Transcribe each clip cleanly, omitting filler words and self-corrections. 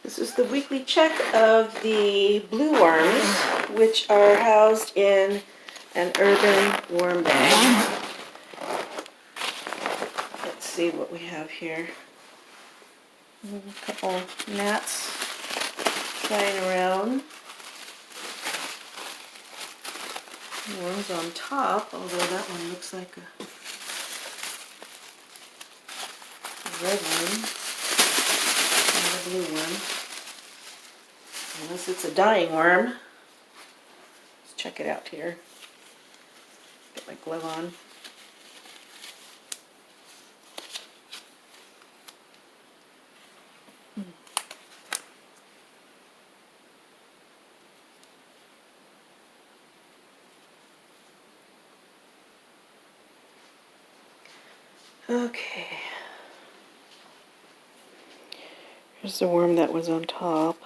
This is the weekly check of the blue worms, which are housed in an urban worm bag. Let's see what we have here. A couple gnats flying around. Worms on top, although that one looks like a red one, not a blue one. Unless it's a dying worm. Let's check it out here. Get my glove on. Okay. Here's the worm that was on top.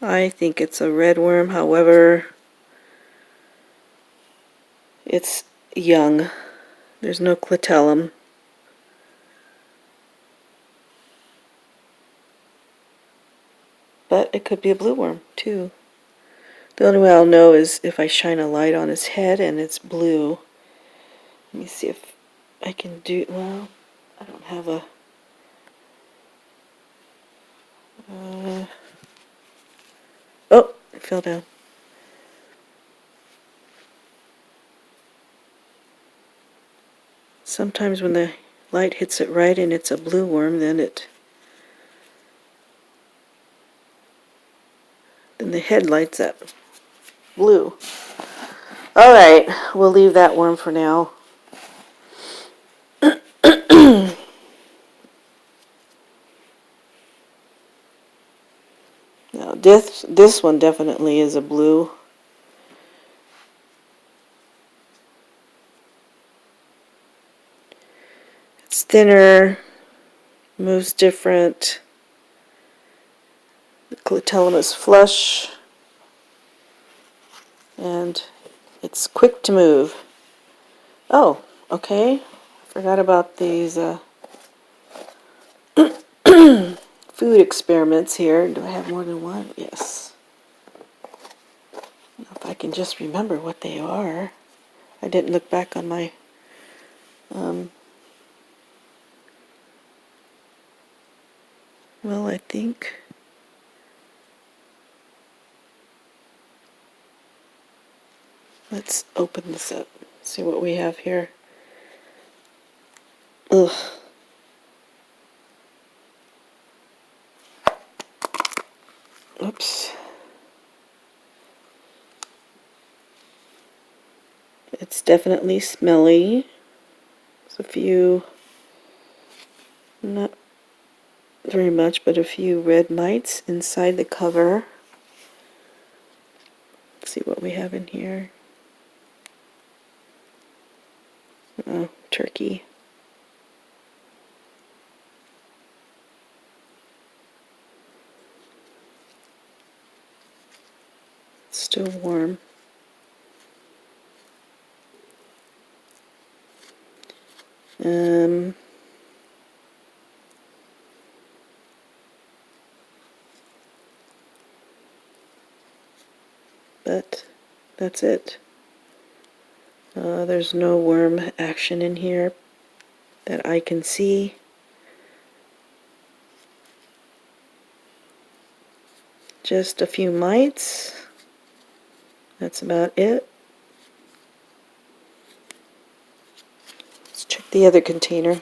I think it's a red worm, however, it's young. There's no clitellum. But it could be a blue worm, too. The only way I'll know is if I shine a light on its head and it's blue. Let me see if I can do, well, I don't have a, oh, it fell down. Sometimes when the light hits it right and it's a blue worm, then the head lights up blue. Alright, we'll leave that worm for now. Now this one definitely is a blue. It's thinner, moves different. The clitellum is flush, and it's quick to move. Oh, okay. I forgot about these food experiments here. Do I have more than one? Yes. If I can just remember what they are. I didn't look back on my well, I think let's open this up. See what we have here. Ugh. Oops. It's definitely smelly. There's a few, not very much, but a few red mites inside the cover. Let's see what we have in here. Oh, turkey. It's still warm. But that's it. There's no worm action in here that I can see. Just a few mites. That's about it. Let's check the other container.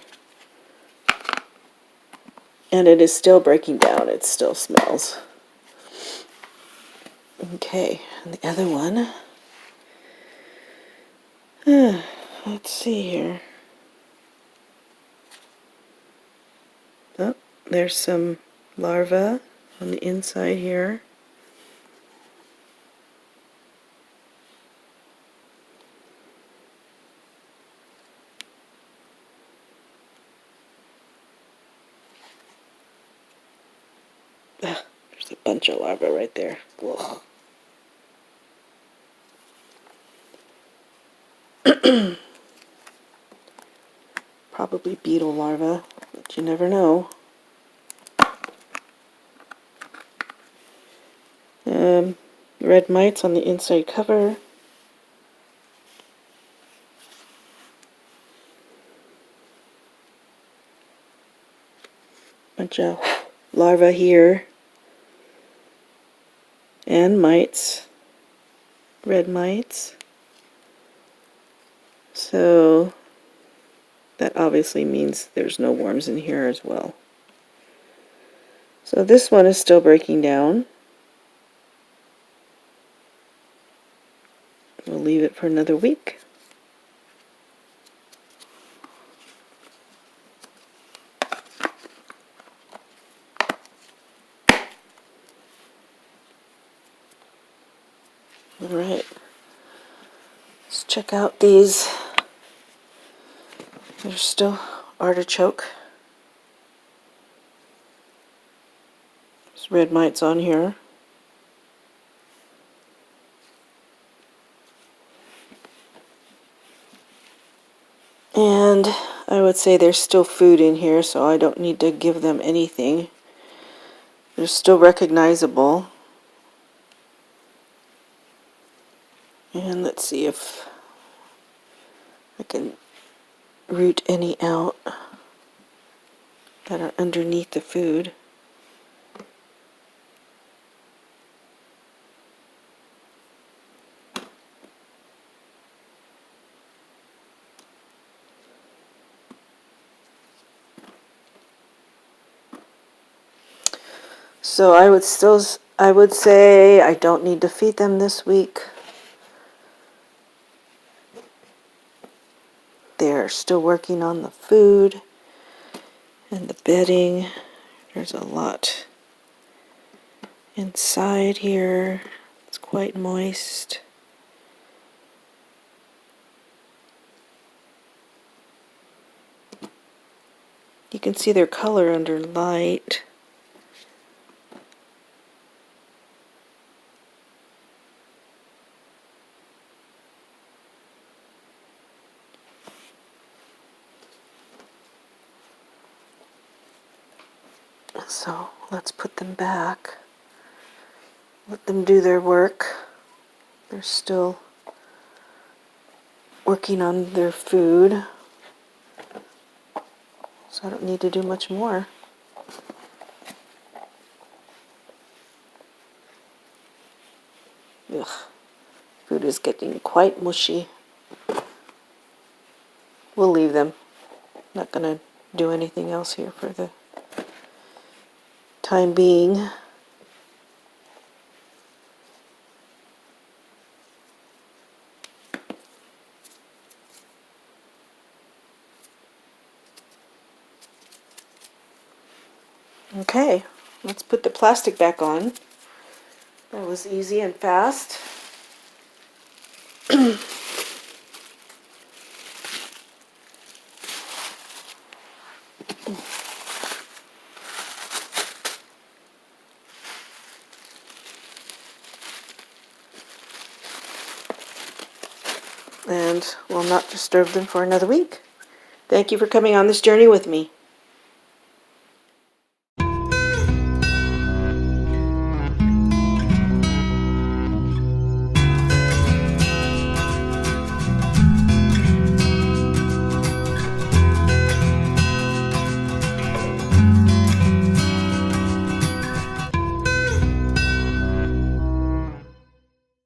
And it is still breaking down. It still smells. Okay, and the other one. Let's see here. Oh, there's some larvae on the inside here. There's a bunch of larvae right there. Ugh. Probably beetle larvae, but you never know. Red mites on the inside cover. Bunch of larvae here. And mites. Red mites. So that obviously means there's no worms in here as well. So this one is still breaking down. We'll leave it for another week. Alright, let's check out these. There's still artichoke. There's red mites on here. And I would say there's still food in here, so I don't need to give them anything. They're still recognizable. And let's see if I can root any out that are underneath the food. So I would say I don't need to feed them this week. They're still working on the food and the bedding. There's a lot inside here. It's quite moist. You can see their color under light. So let's put them back. Let them do their work. They're still working on their food. So I don't need to do much more. Ugh. Food is getting quite mushy. We'll leave them. Not going to do anything else here for the time being. Okay, let's put the plastic back on. That was easy and fast. And we'll not disturb them for another week. Thank you for coming on this journey with me.